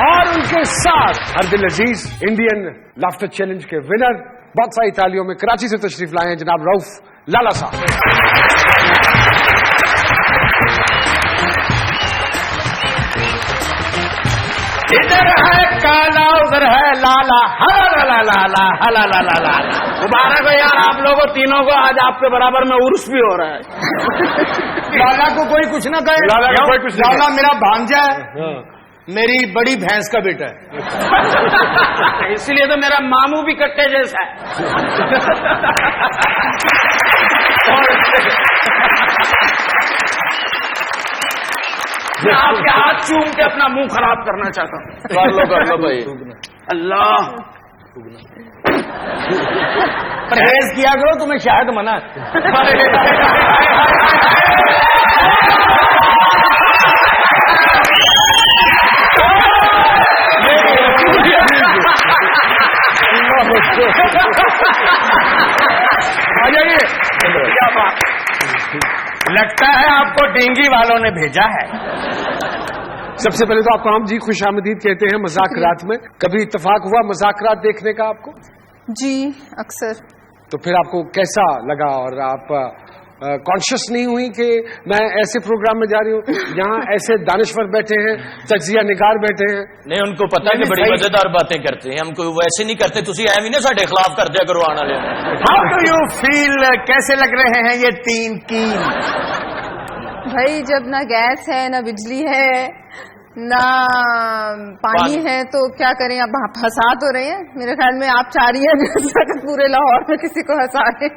اور ان کے ساتھ ہر دل عزیز انڈین لافٹر چیلنج کے ونر بہت ساری تالیوں میں کراچی سے تشریف لائے ہیں جناب روف لالا صاحب. ادھر ہے کالا ادھر ہے لالا ہلا لالا ہلا لالا لالا. مبارک ہو یار آپ لوگوں تینوں کو, آج آپ کے برابر میں عرس بھی ہو رہا ہے. لالا کو کوئی کچھ نہ کہے. لالا کو کوئی کچھ نہ لالا کہے. میرا بھانجا ہے, میری بڑی بھینس کا بیٹا ہے, اسی لیے تو میرا ماموں بھی کٹے جیسا ہے. میں آپ کے ہاتھ چوم کے اپنا منہ خراب کرنا چاہتا ہوں. کر لو بھائی. اللہ پرہیز کیا کرو, تمہیں شاید منع آ جائیے. کیا بات, لگتا ہے آپ کو ڈینگی والوں نے بھیجا ہے. سب سے پہلے تو آپ کو ہم جی خوش آمدید کہتے ہیں مذاکرات میں. کبھی اتفاق ہوا مذاکرات دیکھنے کا آپ کو؟ جی اکثر. تو پھر آپ کو کیسا لگا, اور آپ کانشیس نہیں ہوئی کہ میں ایسے پروگرام میں جا رہی ہوں, یہاں ایسے دانشور بیٹھے ہیں, تجزیہ نگار بیٹھے ہیں؟ نہیں, ان کو پتا کہ بڑی مزیدار باتیں کرتے ہیں, ہم کو ویسے نہیں کرتے. تسی ایم ہی نا ساڈے خلاف کر دیا کرو آنے والے. ہاؤ ڈو یو فیل, کیسے لگ رہے ہیں یہ تین کین؟ بھائی جب نہ گیس ہے نہ بجلی ہے نہ پانی ہے تو کیا کریں, اب ہنسا تو رہے ہیں. میرے خیال میں آپ چاہ رہی ہیں کہ پورے لاہور میں کسی کو ہنسا رہے.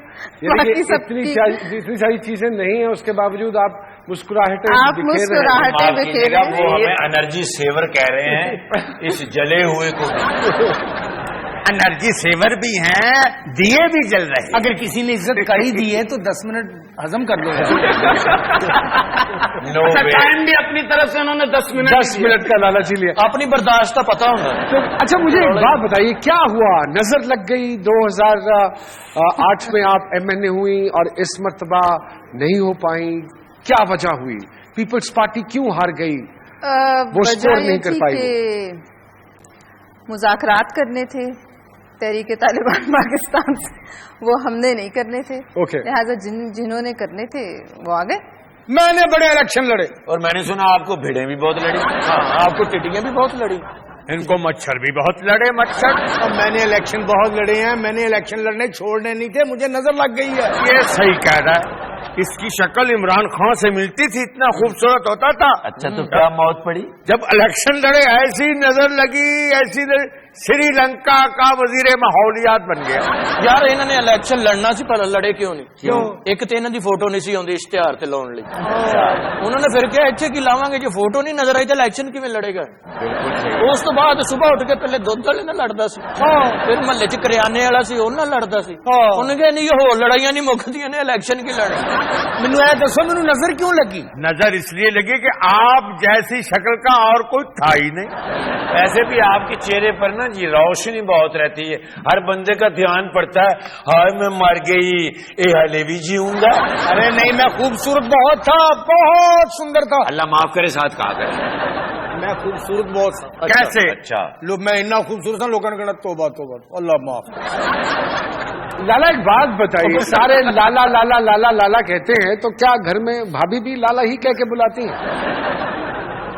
اتنی ساری چیزیں نہیں ہیں, اس کے باوجود آپ مسکراہٹیں بکھیر رہے ہیں. وہ ہمیں انرجی سیور کہہ رہے ہیں, اس جلے ہوئے کو انرجی سیور بھی ہیں, دیے بھی جل رہے ہیں. اگر کسی نے عزت کر ہی دی ہے تو 10 منٹ ہضم کر لو. ٹائم بھی اپنی طرف سے انہوں نے 10 منٹ کا لالچ ہی لیا. اپنی برداشت کا پتا ہوگا. اچھا مجھے ایک بات بتائیے, کیا ہوا, نظر لگ گئی 2008 میں آپ ایم این اے ہوئی اور اس مرتبہ نہیں ہو پائیں, کیا وجہ ہوئی؟ پیپلز پارٹی کیوں ہار گئی, وہ اسکور نہیں کر پائی؟ مذاکرات کرنے تھے تحریک طالبان پاکستان سے, وہ ہم نے نہیں کرنے تھے. لہٰذا جنہوں نے کرنے تھے وہ آ گئے. میں نے بڑے الیکشن لڑے, اور میں نے سنا آپ کو بھیڑیں بھی بہت لڑی. ہاں, آپ کو ٹڈیاں بھی بہت لڑی, ان کو مچھر بھی بہت لڑے. مچھر, اور میں نے الیکشن بہت لڑے ہیں. میں نے الیکشن لڑنے چھوڑنے نہیں تھے, مجھے نظر لگ گئی ہے. یہ صحیح کہہ رہا ہے, اس کی شکل عمران خان سے ملتی تھی, اتنا خوبصورت ہوتا تھا. اچھا, تو کیا موت پڑی جب الیکشن لڑے؟ ایسی نظر لگی, ایسی سری لنکا کا وزیر ماحولیات بن گیا. یار انہوں نے الیکشن لڑنا سی, پر لڑے کیوں نہیں؟ کیوں؟ ایک تو انہوں دی فوٹو نہیں سی آتی اشتہار تے لاؤن لئی. انہوں نے پھر کیا اتنے کی لاواں گے, جو فوٹو نہیں نظر آئی تو الیکشن کیویں لڑے گا؟ اس تو بعد صبح اٹھ کے پہلے دودھ والے نہ لڑتا سی, پھر محلے چ کریانے والا سی وہ نہ لڑتا سی. انہوں نے نہیں یہ ہو لڑائیاں نہیں مکدیاں نے, الیکشن کی لڑائی. مینوں اے دسو, مینوں نظر کیوں لگی؟ نظر اس لیے لگی کہ آپ جیسی شکل کا اور کوئی تھا ہی نہیں. ایسے بھی آپ کے چہرے پر نا جی روشنی بہت رہتی ہے, ہر بندے کا دھیان پڑتا ہے, ہائے میں مر گئی اے ہلے بھی جیوں گا. ارے نہیں, میں خوبصورت بہت تھا, بہت سندر تھا. اللہ معاف کرے, ساتھ کہا کرے میں خوبصورت بہت تھا. کیسے؟ اچھا, لوگ میں اتنا خوبصورت تھا, لوگوں نے کہنا توبہ توبہ, اللہ معاف. لالا ایک بات بتائیے, سارے لالا لالا لالا لالا کہتے ہیں, تو کیا گھر میں بھابھی بھی لالا ہی کہہ کے بلاتی ہیں؟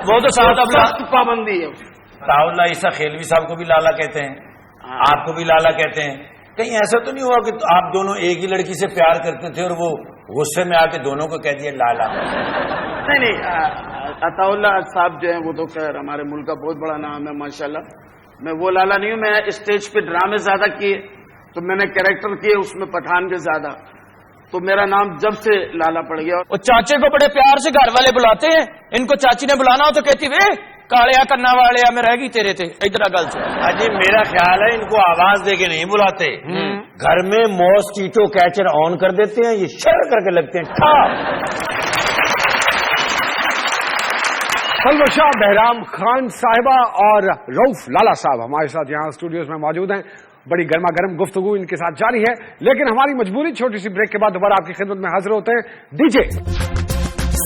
وہ تو ساتھ اب پابندی ہے. اللہ عیسیٰ خیلوی صاحب کو بھی لالا کہتے ہیں, آپ کو بھی لالا کہتے ہیں. کہیں ایسا تو نہیں ہوا کہ آپ دونوں ایک ہی لڑکی سے پیار کرتے تھے اور وہ غصے میں آ کے دونوں کو کہہ دیا لالا؟ نہیں, عطا اللہ صاحب جو ہیں وہ تو خیر ہمارے ملک کا بہت بڑا نام ہے ماشاءاللہ. میں وہ لالا نہیں ہوں, میں اسٹیج پہ ڈرامے زیادہ کیے تو میں نے کریکٹر کیے اس میں پٹھان کے زیادہ, تو میرا نام جب سے لالا پڑ گیا. اور چاچے کو بڑے پیار سے گھر والے بلاتے ہیں, ان کو چاچی نے بلانا ہو تو کہتی وے کالیا کرنا والے میں رہ گئی تیرے تھے, ادھر گل سے. جی میرا خیال ہے ان کو آواز دے کے نہیں بلاتے, گھر میں ماسکیٹو کیچر آن کر دیتے ہیں, یہ شر کر کے لگتے ہیں. سلوہ شاہ بہرام خان صاحبہ اور روف لالا صاحب ہمارے ساتھ یہاں اسٹوڈیوز میں موجود ہیں. بڑی گرما گرم گفتگو ان کے ساتھ جاری ہے, لیکن ہماری مجبوری چھوٹی سی بریک کے بعد دوبارہ آپ کی خدمت میں حاضر ہوتے ہیں. ڈی جے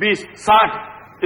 20, 60,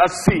80,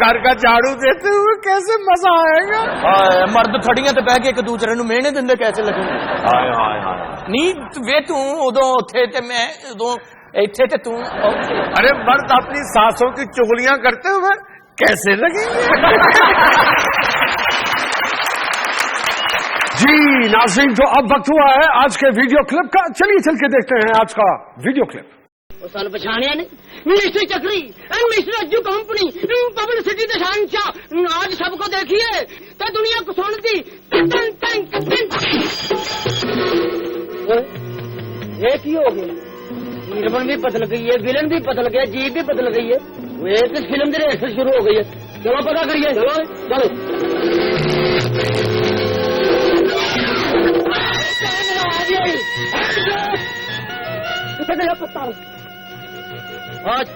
گھر کا جھاڑو دیتے ہوئے کیسے مزہ آئے گا. مرد تھڑیاں تے بہ کے ایک دوسرے نو مینے دندے کیسے لگیں گے؟ نہیں وے تو ادو اتھے تے میں ادو ایتھے تے تو. ارے مرد اپنی ساسوں کی چغلیاں کرتے ہوئے کیسے لگیں گے؟ جی ناظرین، تو اب وقت ہوا ہے آج کے ویڈیو کلپ کا. چلیے چل کے دیکھتے ہیں آج کا ویڈیو کلپ. وہ سال پچھاڑیا نے منسٹر چکری مسٹر اجو کمپنی پبلسٹی کے شہنشاہ آج سب کو دیکھیے تو دنیا کو سنتی. یہ کی ہو گیا؟ ہیروئن بھی بدل گئی ہے، ولن بھی بدل گیا، جیت بھی بدل گئی ہے. وہ ایک فلم کی ریس شروع ہو گئی ہے. چلو پتا کریے. چلو چلو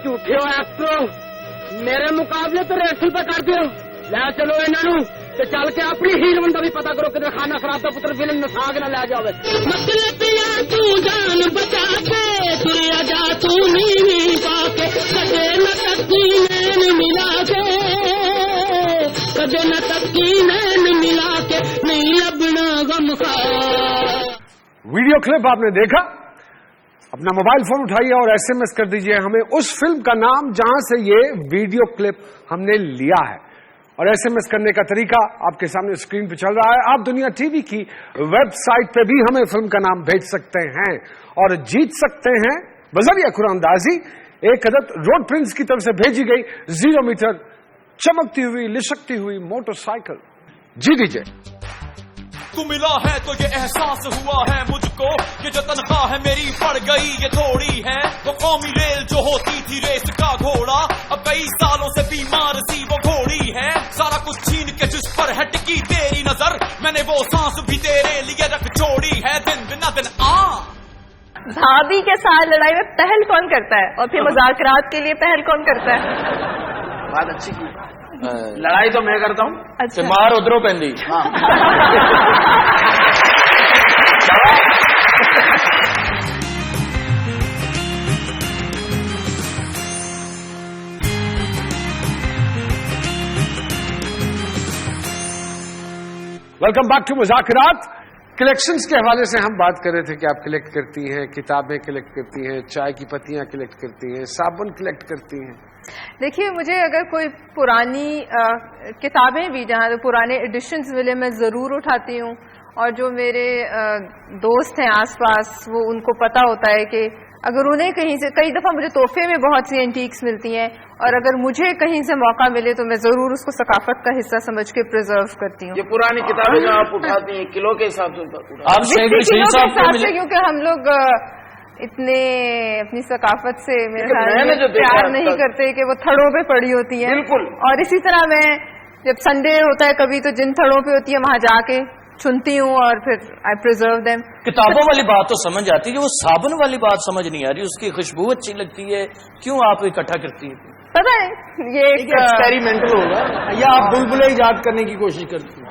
جھوٹے ہو ایکٹر، میرے مقابلے تو ریسل پہ کر دو. لے چلو انہوں تو چل کے اپنی ہیروئن کا بھی پتا کرو کہ خانہ خراب کا پتر فلم نساگ نہ لے جاوے. جان بچا کے تریا جا تو نہیں پا کے کدے نہ تکی نین ملا کے کدے نہ تکی نین ملا کے نہیں لبنا غم خار. ویڈیو کلپ آپ نے دیکھا. اپنا موبائل فون اٹھائیے اور SMS کر دیجئے ہمیں اس فلم کا نام جہاں سے یہ ویڈیو کلپ ہم نے لیا ہے. اور SMS کرنے کا طریقہ آپ کے سامنے اسکرین پہ چل رہا ہے. آپ دنیا ٹی وی کی ویب سائٹ پہ بھی ہمیں فلم کا نام بھیج سکتے ہیں اور جیت سکتے ہیں بذریعہ قرآن اندازی ایک عدد روڈ پرنس کی طرف سے بھیجی گئی 0 میٹر چمکتی ہوئی لشکتی ہوئی موٹر سائیکل. جی دیجیے. تو ملا ہے تو یہ احساس ہوا ہے مجھ کو کہ جو تنخواہ ہے میری پڑ گئی یہ تھوڑی ہے. وہ قومی ریل جو ہوتی تھی ریس کا گھوڑا اب کئی سالوں سے بیمار سی وہ گھوڑی ہے. سارا کچھ چھین کے جس پر ہے ٹکی تیری نظر میں نے وہ سانس بھی تیرے لیے رکھ چھوڑی ہے. دن بنا دن بھابھی کے ساتھ لڑائی میں پہل کون کرتا ہے اور پھر مذاکرات کے لیے پہل کون کرتا ہے؟ بات اچھی کی. لڑائی تو میں کرتا ہوں. اچھا مار ادھروں پہنی. ویلکم بیک ٹو مذاکرات. کلیکشنز کے حوالے سے ہم بات کر رہے تھے کہ آپ کلیکٹ کرتی ہیں، کتابیں کلیکٹ کرتی ہیں، چائے کی پتیاں کلیکٹ کرتی ہیں، صابن کلیکٹ کرتی ہیں. دیکھیے مجھے اگر کوئی پرانی کتابیں بھی جہاں پرانے ایڈیشنز ملے میں ضرور اٹھاتی ہوں. اور جو میرے دوست ہیں آس پاس وہ ان کو پتا ہوتا ہے کہ اگر انہیں کہیں سے کئی دفعہ مجھے تحفے میں بہت سی اینٹیکس ملتی ہیں اور اگر مجھے کہیں سے موقع ملے تو میں ضرور اس کو ثقافت کا حصہ سمجھ کے پرزرو کرتی ہوں. یہ پرانی کتابیں جو آپ اٹھاتی ہیں کلو کے حساب سے کیونکہ ہم لوگ اتنے اپنی ثقافت سے میرے خیال میں پیار نہیں کرتے کہ وہ تھڑوں پہ پڑی ہوتی ہیں. بالکل. اور اسی طرح میں جب سنڈے ہوتا ہے کبھی تو جن تھڑوں پہ ہوتی ہے وہاں جا کے چنتی ہوں اور پھر آئی پرزرو دیم. کتابوں والی بات تو سمجھ آتی ہے، وہ صابن والی بات سمجھ نہیں آ رہی. اس کی خوشبو اچھی لگتی ہے، کیوں آپ اکٹھا کرتی ہیں؟ پتا ہے یہ ایک ایکسپیریمنٹل ہوگا یا آپ بلبلے ایجاد کرنے کی کوشش کرتی ہیں؟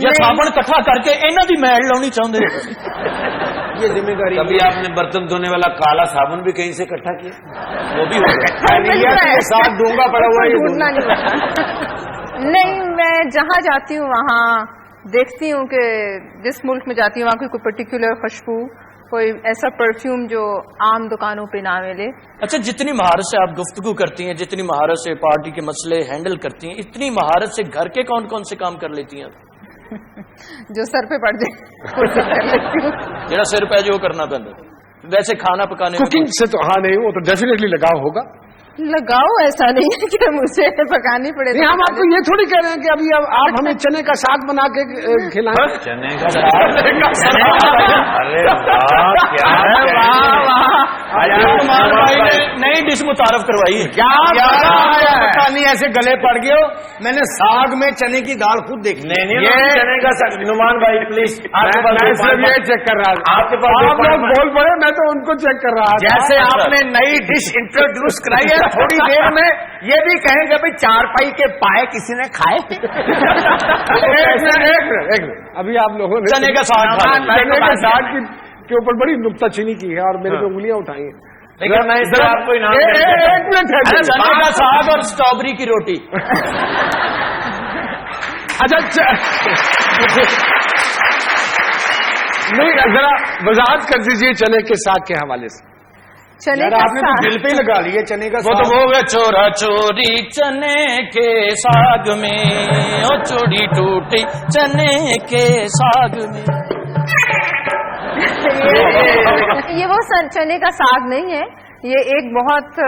یا صابن کٹھا کر کے انہوں کی میل لاؤنی چاہتے ہیں. یہ ذمہ داری. کبھی آپ نے برتن دھونے والا کالا صابن بھی کہیں سے اکٹھا کیا؟ وہ بھی ساتھ ڈونگا پڑا ہوا ہے. نہیں میں جہاں جاتی ہوں وہاں دیکھتی ہوں کہ جس ملک میں جاتی ہوں وہاں کی کوئی پرٹیکولر خوشبو، کوئی ایسا پرفیوم جو عام دکانوں پہ نہ ملے. اچھا جتنی مہارت سے آپ گفتگو کرتی ہیں، جتنی مہارت سے پارٹی کے مسئلے ہینڈل کرتی ہیں، اتنی مہارت سے گھر کے کون کون سے کام کر لیتی ہیں؟ جو سر پہ پڑ جائے جڑا سر پہ جو کرنا پہنتا. ویسے کھانا پکانے کوکنگ سے تو ہاں نہیں، وہ تو ڈیفینیٹلی لگاؤ ہوگا. لگاؤ ایسا نہیں ہے کہ مجھے پکانی پڑے. ہم آپ کو یہ تھوڑی کہہ رہے ہیں کہ ابھی آپ ہمیں چنے کا ساگ بنا کے کھلائیں. چنے کا نئی ڈش متعارف کروائی ہے. نہیں ایسے گلے پڑ گئے ہو. میں نے ساگ میں چنے کی دال خود دیکھی. چنے کا ساگ. نعمان بھائی پلیز یہ چیک کر رہا تھا. آپ کے پاس بول پڑے میں تو ان کو چیک کر رہا تھا. جیسے آپ نے نئی ڈش انٹروڈیوس کرائی ہے تھوڑی دیر میں یہ بھی کہیں کہ بھائی چارپائی کے پائے کسی نے کھائے. ابھی آپ لوگوں نے چنے کا ساگ کے اوپر بڑی نکتہ چینی کی ہے اور میرے کو انگلیاں اٹھائی ہیں. لیکن میں اس طرح آپ کو انعام ایک منٹ ہے چنے کا ساگ اور اسٹرابری کی روٹی. اچھا نہیں ذرا وضاحت کر دیجیے چنے کے ساگ کے حوالے سے. چنے کا آپ نے تو ساگ دل پہ ہی لگا لیے چنے کا وہ تو ساگ. ہو گیا چورا چوری چنے کے ساگ میں، او چوری ٹوٹی چنے کے ساگ میں. یہ وہ چنے کا ساگ نہیں ہے، یہ ایک بہت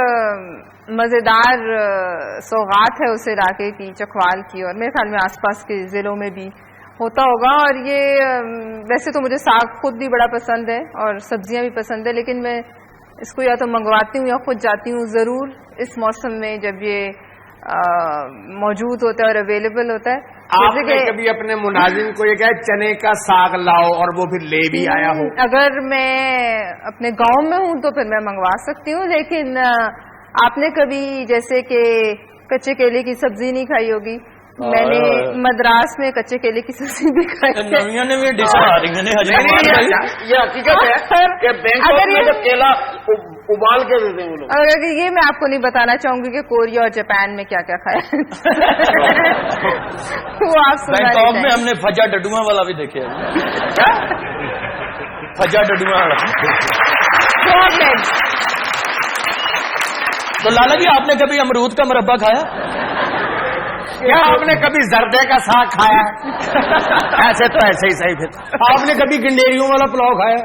مزیدار سوغات ہے اس علاقے کی، چکوال کی، اور میرے خیال میں آس پاس کے ضلعوں میں بھی ہوتا ہوگا. اور یہ ویسے تو مجھے ساگ خود بھی بڑا پسند ہے اور سبزیاں بھی پسند ہے، لیکن میں اس کو یا تو منگواتی ہوں یا خود جاتی ہوں ضرور اس موسم میں جب یہ موجود ہوتا ہے اور اویلیبل ہوتا ہے. آپ نے کبھی اپنے ملازم کو یہ کہا چنے کا ساگ لاؤ اور وہ پھر لے بھی آیا ہو؟ اگر میں اپنے گاؤں میں ہوں تو پھر میں منگوا سکتی ہوں، لیکن آپ نے کبھی جیسے کہ کچے کیلے کی سبزی نہیں کھائی ہوگی. میں نے مدراس میں کچے کیلے کی سبزی بھی کھائی ہے. نویں ڈش آ رہی ہیں. یہ حقیقت ہے کہ بینکاک میں جب کیلا ابال کے دیتے ہیں وہ لوگ. اگر یہ میں آپ کو نہیں بتانا چاہوں گی کہ کوریا اور جاپان میں کیا کیا کھایا وہ آپ بینکاک میں ہم نے پھجا ڈڈواں والا بھی دیکھے. پھجا ڈڈواں والا. تو لالا جی آپ نے کبھی امرود کا مربع کھایا؟ کیا آپ نے کبھی زردے کا ساگ کھایا؟ ایسے تو ایسے ہی صحیح. پھر آپ نے کبھی گنڈیریوں والا پلاؤ کھایا؟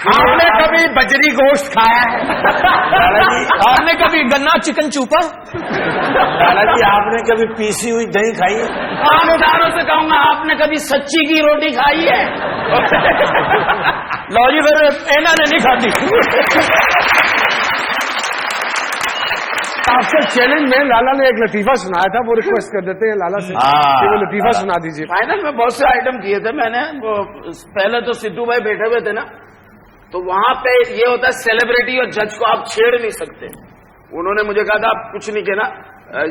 آپ نے کبھی بجری گوشت کھایا ہے؟ آپ نے کبھی گنا چکن چوپا؟ لالا جی آپ نے کبھی پیسی ہوئی دہی کھائی ہے؟ کان اداروں سے کہوں گا آپ نے کبھی سچی کی روٹی کھائی ہے؟ لو جی پھر اینا نے نہیں کھاتی. آپ سے چیلنج میں لالا نے ایک لطیفہ سنایا تھا، وہ ریکویسٹ کر دیتے ہیں لالا سے کہ وہ لطیفہ سنا دیجیے. فائنل میں بہت سے آئٹم کیے تھے میں نے. وہ پہلے تو سدھو بھائی بیٹھے ہوئے تھے نا، تو وہاں پہ یہ ہوتا ہے سیلیبریٹی اور جج کو آپ چھیڑ نہیں سکتے. انہوں نے مجھے کہا تھا آپ کچھ نہیں کہنا،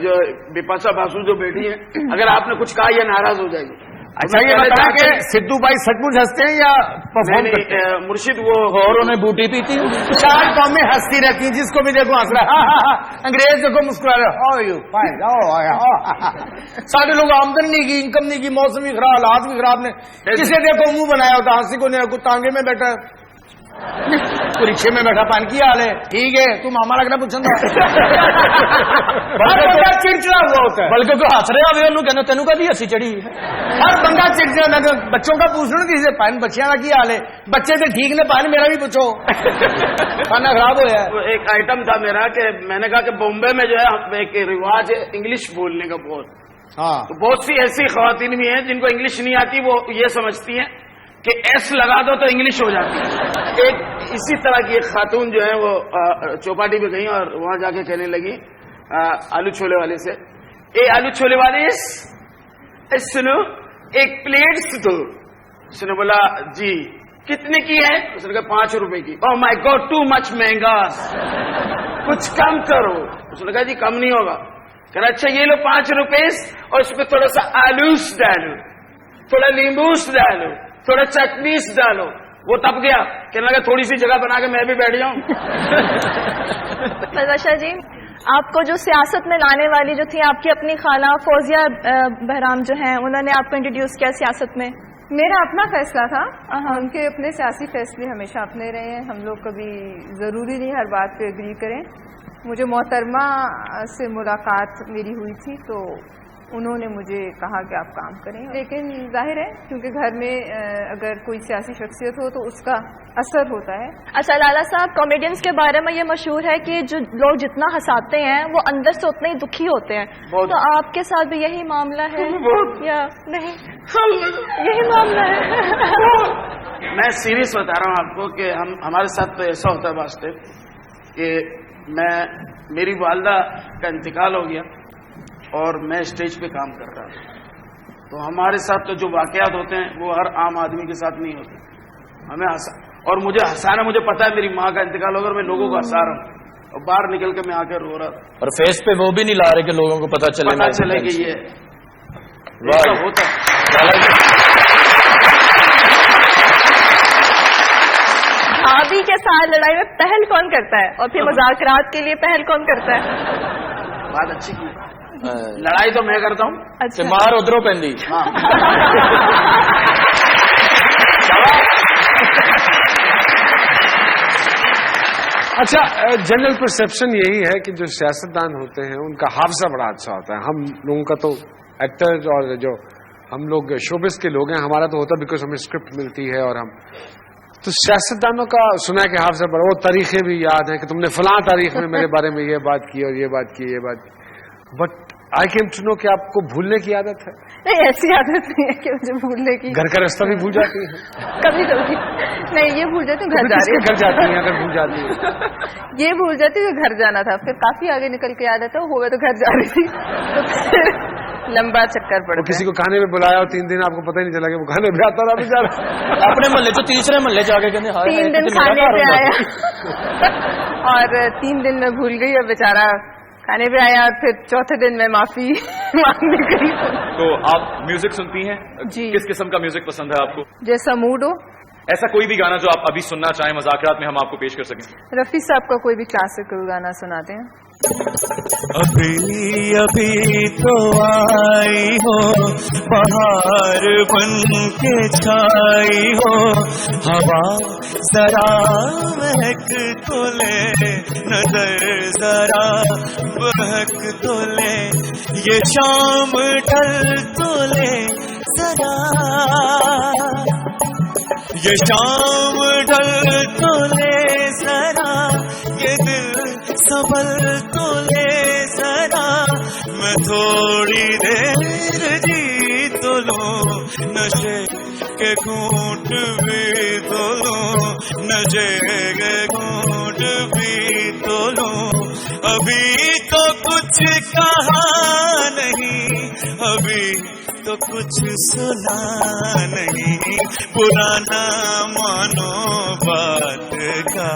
جو بپاشا باسو جو بیٹی ہیں اگر آپ نے کچھ کہا یہ ناراض ہو جائے گی. اچھا یہ بتایا کہ سدھو بھائی سچ مچ ہنستے ہیں یا پرفارم کرتے ہیں؟ مرشد وہ اوروں نے بوٹی پی تھی. چار قومیں ہنستی رہتی ہیں، جس کو بھی دیکھو ہنس رہا ہے. انگریز دیکھو مسکرا رہے. سارے لوگ آمدن نہیں کی، انکم نہیں کی، موسم بھی خراب، حالات بھی خراب نے. کسے دیکھو منہ بنایا ہوتا، ہنسی کو نہیں، کوئی تانگے میں بیٹھا ہے، کوئی رکشے میں بیٹھا. پان کی حال ہے؟ ٹھیک ہے، تم ماما لگنا پوچھنا. چڑچڑا ہوا ہوتا ہے. بلکہ کوئی ہس رہا ہوئے انہوں کہنا تینوں کا بھی ہسی چڑھی. ہر بندہ چڑچڑا نہ بچوں کا پوچھنا کسی سے پان بچیاں کا کی حال ہے، بچے سے ٹھیک نے پان میرا بھی پوچھو، کھانا خراب ہوا ہے. ایک آئٹم تھا میرا کہ میں نے کہا کہ بامبے میں جو ہے ایک رواج ہے انگلش بولنے کا بہت. ہاں تو بہت سی ایسی خواتین بھی ہیں جن کو انگلش نہیں آتی، وہ یہ سمجھتی ہیں کہ ایس لگا دو تو انگلش ہو جاتی ہے. ایک اسی طرح کی ایک خاتون جو ہے وہ چوپاٹی پہ گئی اور وہاں جا کے کہنے لگی آلو چھولے والے سے، اے آلو چھولے والے سنو ایک پلیٹ دو. اس نے بولا جی کتنے کی ہے؟ اس نے کہا 5 روپے کی. اوہ مائی گاڈ ٹو مچ مہنگا، کچھ کم کرو. اس نے کہا جی کم نہیں ہوگا. کہہ رہا اچھا یہ لو 5 روپے اور اس پہ تھوڑا سا آلوس ڈالو، تھوڑا لیمبوس ڈالو، تھوڑا چٹنیس ڈالو. وہ تب گیا، کہنے لگا تھوڑی سی جگہ بنا کے میں بھی بیٹھ جاؤں. بادشاہ جی آپ کو جو سیاست میں لانے والی جو تھی آپ کی اپنی خالہ فوزیہ بہرام جو ہیں، انہوں نے آپ کو انٹروڈیوس کیا سیاست میں؟ میرا اپنا فیصلہ تھا، ان کے اپنے سیاسی فیصلے ہمیشہ اپنے رہے ہیں. ہم لوگ کبھی ضروری نہیں ہر بات پہ اگری کریں. مجھے محترمہ سے ملاقات میری ہوئی تھی تو انہوں نے مجھے کہا کہ آپ کام کریں، لیکن ظاہر ہے کیونکہ گھر میں اگر کوئی سیاسی شخصیت ہو تو اس کا اثر ہوتا ہے. اچھا لالا صاحب، کامیڈینس کے بارے میں یہ مشہور ہے کہ جو لوگ جتنا ہنساتے ہیں وہ اندر سے اتنے ہی دکھی ہوتے ہیں، تو آپ کے ساتھ بھی یہی معاملہ ہے یا نہیں؟ یہی معاملہ ہے. میں سیریس بتا رہا ہوں آپ کو کہ ہمارے ساتھ تو ایسا ہوتا ہے واسطے کہ میری والدہ کا انتقال ہو گیا اور میں اسٹیج پہ کام کر رہا ہوں، تو ہمارے ساتھ تو جو واقعات ہوتے ہیں وہ ہر عام آدمی کے ساتھ نہیں ہوتے. ہمیں اور مجھے ہنسانا، مجھے پتا ہے میری ماں کا انتقال ہوگا اور میں لوگوں کو ہنسا رہا ہوں اور باہر نکل کے میں آ کے رو رہا اور فیس پہ وہ بھی نہیں لا رہے کہ لوگوں کو پتا چلے کہ یہ ہوتا ہے. کے ساتھ لڑائی میں پہل کون کرتا ہے اور پھر مذاکرات کے لیے پہل کون کرتا ہے؟ بات اچھی کی. لڑائی تو میں کرتا ہوں. اچھا مار ادھروں پہندی. اچھا جنرل پرسپشن یہی ہے کہ جو سیاستدان ہوتے ہیں ان کا حافظہ بڑا اچھا ہوتا ہے. ہم لوگوں کا تو ایکٹر اور جو ہم لوگ شوبز کے لوگ ہیں ہمارا تو ہوتا ہے بیکاز ہمیں اسکرپٹ ملتی ہے اور ہم تو سیاستدانوں کا سنا ہے کہ حافظہ بڑا وہ تاریخیں بھی یاد ہیں کہ تم نے فلاں تاریخ میں میرے بارے میں یہ بات کی اور یہ بات کی یہ بات. But I came to know کہ آپ کو بھولنے کی عادت ہے. نہیں ایسی عادت نہیں ہے کہ مجھے بھولنے کی. گھر کا راستہ بھی بھول جاتی ہے کبھی کبھی نہیں یہ بھول جاتی ہوں گھر جا رہی گھر جاتی ہیں اگر بھول جاتی ہیں. یہ بھول جاتی ہوں گھر جانا تھا پھر کافی آگے نکل کے یاد آتا ہوا تو گھر جا رہی تھی تو پھر لمبا چکر پڑ گیا. کسی کو کھانے میں بلایا اور 3 دن آپ کو پتہ ہی نہیں چلا کہ وہ کھانے پہ آتا رہا بیچارہ. اپنے محلے تو تیسرے محلے جا کے کہتے 3 دن کھانے پہ آیا اور 3 دن میں بھول گئی اور بیچارہ کھانے پہ آیا اور پھر چوتھے دن میں معافی مانگنے گئی. تو آپ میوزک سنتی ہیں جی. کس قسم کا میوزک پسند ہے آپ کو؟ جیسا موڈ ہو. ایسا کوئی بھی گانا جو آپ ابھی سننا چاہیں مذاکرات میں ہم آپ کو پیش کر سکیں. رفیع صاحب کا کوئی بھی کلاسیکل گانا سناتے ہیں. ابھی ابھی تو آئی ہو بہار بن کے چھائی ہو ہوا ذرا مہک تو لے نظر ذرا بہک تو لے یہ شام ڈھل تو لے ذرا یہ شام ڈھل تو لے ذرا یہ دل سنبھل تو لے ذرا میں تھوڑی دیر جی تو لوں نشے کے گھونٹ بھی تو لوں نشے کے گھونٹ بھی تو لوں ابھی تو کچھ کہا نہیں ابھی تو کچھ سنا نہیں پرانا مانو بات کا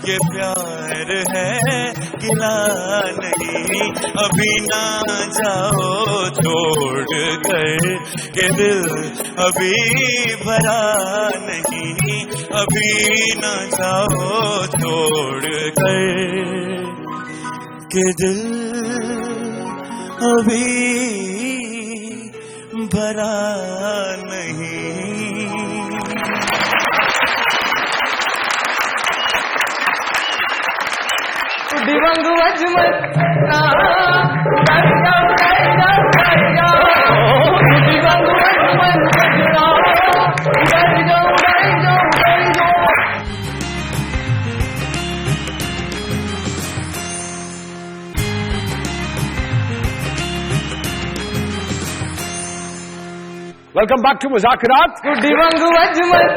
یہ پیار ہے گلا نہیں ابھی نہ جاؤ چھوڑ کر کہ دل ابھی بھرا نہیں ابھی نہ جاؤ چھوڑ کر کہ دل ابھی بھرا نہیں. دیوانگ وجمت ویلکم بیک ٹو مذاکرات. دیوانگ وجمت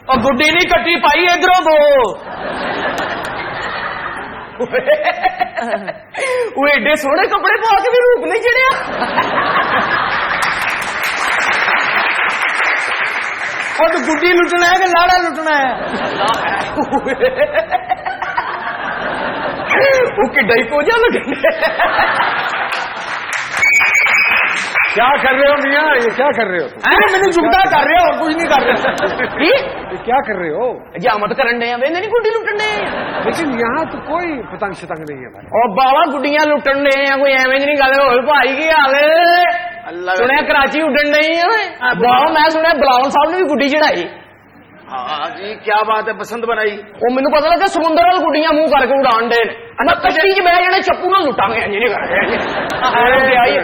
اور گڈی نہیں کٹی پائی ادھروں کو وہ ایڈے سونے کپڑے پا کے بھی روپ نہیں چڑھیا. اور تو گڈی لٹنا ہے کہ لاڑا لٹنا ہے وہ کڈا ہی پوجا لٹنا. کیا کر رہے ہو میاں یہ کیا کر رہے ہو؟ میں نے جھگڑا کر رہا اور کچھ نہیں کر رہا. یہ کیا کر رہے ہو؟ جامت کرن ڈے میں نہیں گڈی لٹن ڈے. لیکن یہاں تو کوئی پتنگ شتنگ نہیں ہے بھائی. اور بابا گڈیاں لٹن ڈے کوئی ایویں نہیں گل ہوئے بھائی کی حال سنیا کراچی اڈن ڈے بابا میں سنیا بلاول صاحب نے بھی گڈی چڑھائی. ہاں جی کیا بات ہے پسند بنائی. وہ مینو پتا لگا سمندر وال گڈیاں منہ کر کے اڑان ڈے کشتی چ بہ جانے چپو نہ لٹا گیا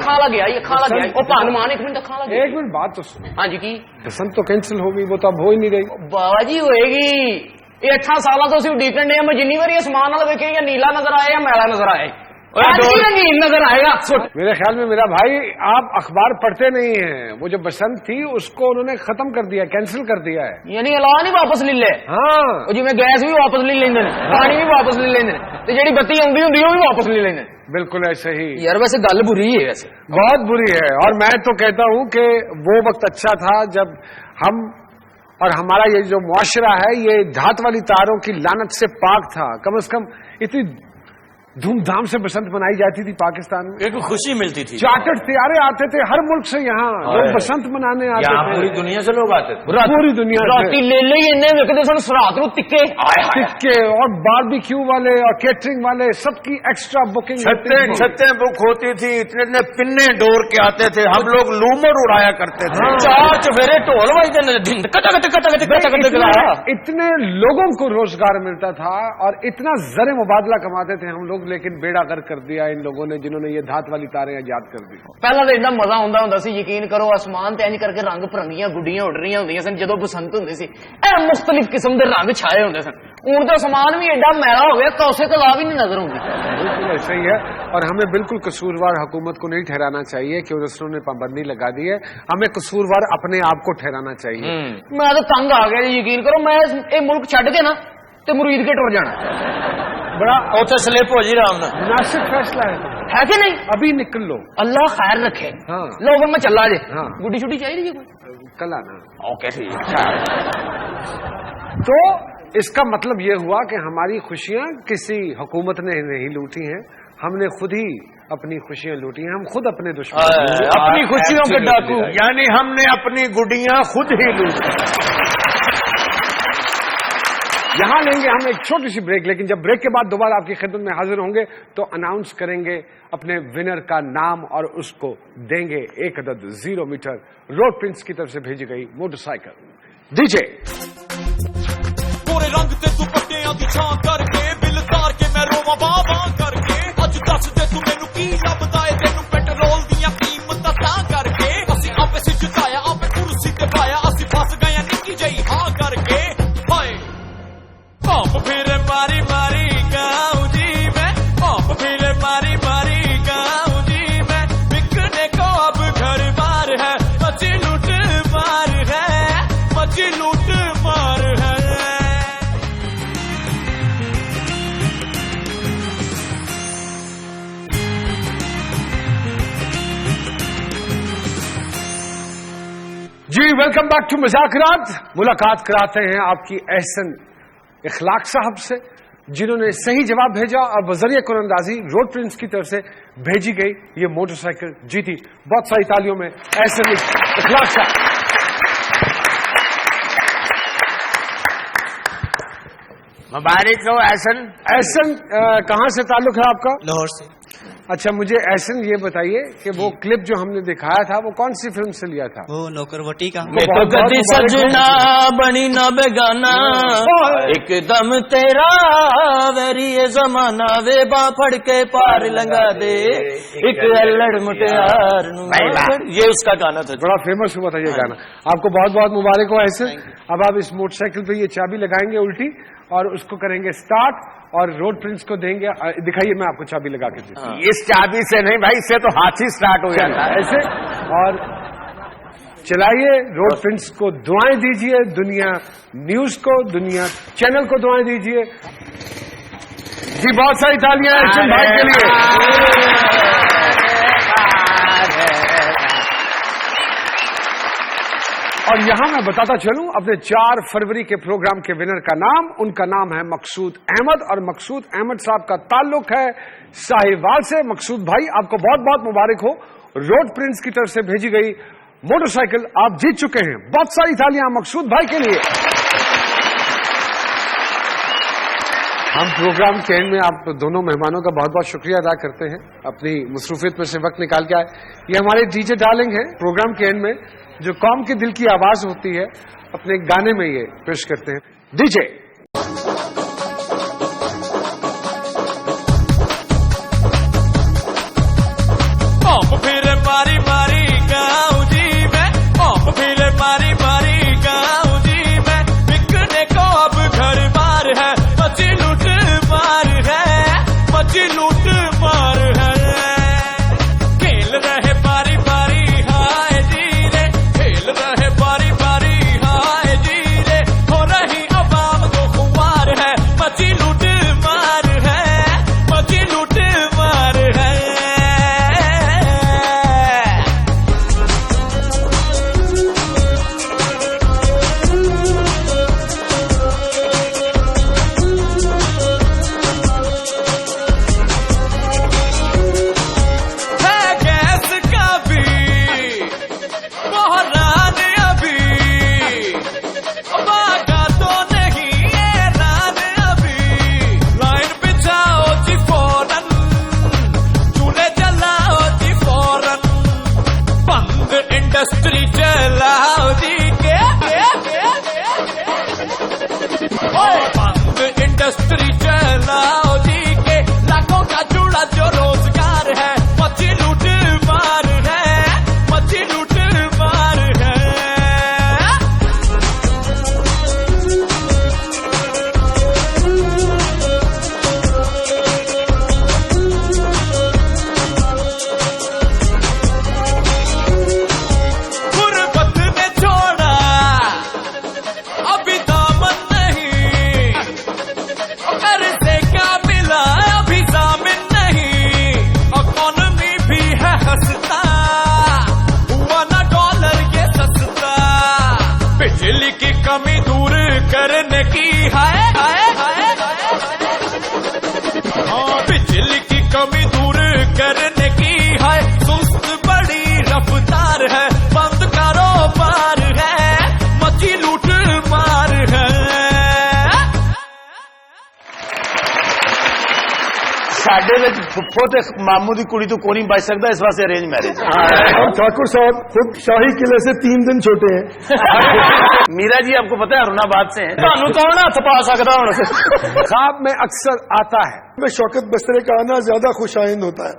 کھا لا گیا یہ کھا لا گیا وہ پانمان ایک منٹ کھا لا گیا. ایک منٹ بات تو سنو. ہاں جی کی پسند تو کینسل ہو گئی وہ تو اب ہو ہی نہیں رہی. بابا جی ہوئے گی یہ 8 سال تو اڈیکن ڈے میں جنی بار سامان ویکے یا نیلا نظر آئے یا میلا نظر آئے رنگین نظر آئے گا. میرے خیال میں میرا بھائی آپ اخبار پڑھتے نہیں ہیں. وہ جو بسنت تھی اس کو انہوں نے ختم کر دیا, کینسل کر دیا ہے. یعنی اعلان نہیں واپس لے لے. ہاں جی میں گیس بھی واپس لے لیندے نے, پانی بھی واپس لے لیندے نے, تے جڑی بتی آندی ہوندی وہ بھی واپس لے لیندے. بالکل ایسے ہی یار ویسے گل بری ہے, ویسے بہت بری ہے. اور میں تو کہتا ہوں کہ وہ وقت اچھا تھا جب ہم اور ہمارا یہ جو معاشرہ ہے یہ دھات والی تاروں کی لعنت سے پاک تھا. کم از کم اتنی دھوم دھام سے بسنت منائی جاتی تھی پاکستان میں, ایک خوشی ملتی تھی. چارٹرڈ طیارے آتے تھے ہر ملک سے, یہاں لوگ بسنت منانے آتے تھے. پوری دنیا سے لوگ آتے تھے, پوری دنیا راتی لے لے ویکتے سن سرات نو تکے ٹکے اور باربیکیو والے اور کیٹرنگ والے سب کی ایکسٹرا بکنگ. چھتیں بک ہوتی تھی, اتنے پنے ڈور کے آتے تھے. ہم لوگ لومر اڑایا کرتے تھے. چار چفیرے ٹول اتنے لوگوں کو روزگار ملتا تھا اور اتنا زر مبادلہ کماتے تھے ہم لوگ, لیکن بیڑا غرق کر دیا ان لوگوں نے جنہوں نے یہ دھات والی تاریں ایجاد کر دی. پہلا تو ایڈا مزہ ہوندا سی, یقین کرو آسمان تے انج کر کے رنگ برنگیاں گڈیاں اڑ رہی ہوندیاں سن جدوں بسنت ہوندی سی. اے مختلف قسم دے رنگ چھائے ہوندے سن. ہن تو آسمان بھی ایڈا میلا ہو گیا کوسے کلا بھی نہیں نظر ہوندی. بالکل ایسا ہی ہے, اور ہمیں بالکل قصوروار حکومت کو نہیں ٹھہرانا چاہیے کہ انہوں نے پابندی لگا دی ہے. ہمیں قصوروار اپنے آپ کو ٹھہرانا چاہیے. میں تو تنگ آ گیا جی, یقین کرو میں یہ ملک چھڈ کے نا تے مرید کے ٹر جانا. بڑا اوتھے سلپ ہو جی رام نال. مناسب فیصلہ ہے کہ نہیں؟ ابھی نکل لو, اللہ خیر رکھے. ہاں لو میں چلا جی. ہاں گڈی چھٹی چاہیے کوئی کل آنا. اوکے ٹھیک. تو اس کا مطلب یہ ہوا کہ ہماری خوشیاں کسی حکومت نے نہیں لوٹی ہیں, ہم نے خود ہی اپنی خوشیاں لوٹی ہیں. ہم خود اپنے دشمن, اپنی خوشیوں کے ڈاکو, یعنی ہم نے اپنی گڈیاں خود ہی لوٹی. یہاں لیں گے ہم ایک چھوٹی سی بریک, لیکن جب بریک کے بعد دوبارہ آپ کی خدمت میں حاضر ہوں گے تو اناؤنس کریں گے اپنے ونر کا نام اور اس کو دیں گے 1 عدد 0 میٹر روڈ پرنس کی طرف سے بھیجی گئی موٹر سائیکل. دیجیے پورے رنگ تے دوپٹیاں دی چھاں کر کے بل تار کے میں روواں باواں کر کے اج دس دے تو مینوں کی لبدا اے تینوں پیٹرول دیاں قیمتاں تاں کر کے اسی آپے سی جتایا آپے کرسی تے پایا اسی پھس گئے نکی جئی ہاں کر کے. ہائے پاپ پھر ماری ماری گاؤں جی میں, پاپ پھر ماری ماری گاؤں جی میں, بکنے کو اب گھر بار ہے, مچی لوٹ مار ہے, مچی لوٹ مار ہے. جی ویلکم بیک ٹو مذاکرات. ملاقات کراتے ہیں آپ کی احسن اخلاق صاحب سے جنہوں نے صحیح جواب بھیجا اور بذریعہ قرآن اندازی روڈ پرنس کی طرف سے بھیجی گئی یہ موٹر سائیکل جیتی. بہت ساری تالیوں میں احسن اخلاق صاحب. مبارک ہو احسن. احسن کہاں سے تعلق ہے آپ کا؟ لاہور سے. اچھا مجھے احسن یہ بتائیے کہ وہ کلپ جو ہم نے دکھایا تھا وہ کون سی فلم سے لیا تھا؟ وہ نوکر وٹی کا. کدی سجنا بنی نہ بیگانا, ایک دم تیرا ویری زمانہ, وے با پھڑ کے پار لنگا دے ایک الڑ مٹیار. یہ اس کا گانا تھا, بڑا فیمس ہوا تھا یہ گانا. آپ کو بہت بہت مبارک ہو احسن. اب آپ اس موٹر سائیکل پہ یہ چابی لگائیں گے الٹی اور اس کو کریں گے سٹارٹ اور روڈ پرنس کو دیں گے. دکھائیے میں آپ کو چابی لگا کے دیتا ہوں. اس چابی سے نہیں بھائی, اس سے تو ہاتھ ہی سٹارٹ ہو جاتا ہے ایسے. اور چلائیے روڈ پرنس کو دعائیں دیجئے, دنیا نیوز کو, دنیا چینل کو دعائیں دیجئے. جی بہت ساری تالیاں احسن بھائی کے لیے. اور یہاں میں بتاتا چلوں اپنے 4 فروری کے پروگرام کے ونر کا نام. ان کا نام ہے مقصود احمد اور مقصود احمد صاحب کا تعلق ہے ساہیوال سے. مقصود بھائی آپ کو بہت بہت مبارک ہو. روڈ پرنس کی طرف سے بھیجی گئی موٹر سائیکل آپ جیت چکے ہیں. بہت ساری تالیاں مقصود بھائی کے لیے. ہم پروگرام کے اینڈ میں آپ دونوں مہمانوں کا بہت بہت شکریہ ادا کرتے ہیں اپنی مصروفیت میں سے وقت نکال کے آئے. یہ ہمارے ڈی جے ڈارلنگ ہیں. پروگرام کے اینڈ میں جو قوم کے دل کی آواز ہوتی ہے اپنے گانے میں یہ پیش کرتے ہیں. ڈی جے پھر ماری ماری گاؤں جی میں, پھر ماری ماری گاؤں جی میں, بکنے کو اب گھر بار ہے, مچی لوٹ مار ہے, مچی لوٹ مار ساڈے وچ پھپھو تے ماموں دی کڑی تو کوئی نہیں بچ سکتا، اس واسطے ارینج میرج۔ ٹھاکر صاحب خود شاہی قلعے سے 3 دن چھوٹے ہیں۔ میرا جی آپ کو پتا ہے ارون آباد سے ہیں۔ تھانوں کون ہاتھ پا سکتا ہوں؟ خواب میں اکثر آتا ہے میں شوکت بسترے کا آنا زیادہ خوش آئند ہوتا ہے۔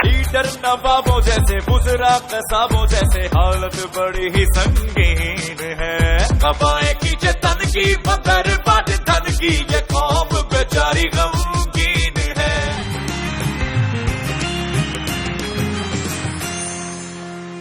لیڈر نوابوں جیسے بزرا قصابوں جیسے حالت بڑی ہی سنگین ہے، قبائیں کی جتن کی مگر بات دھن کی یہ قوم بیچاری غم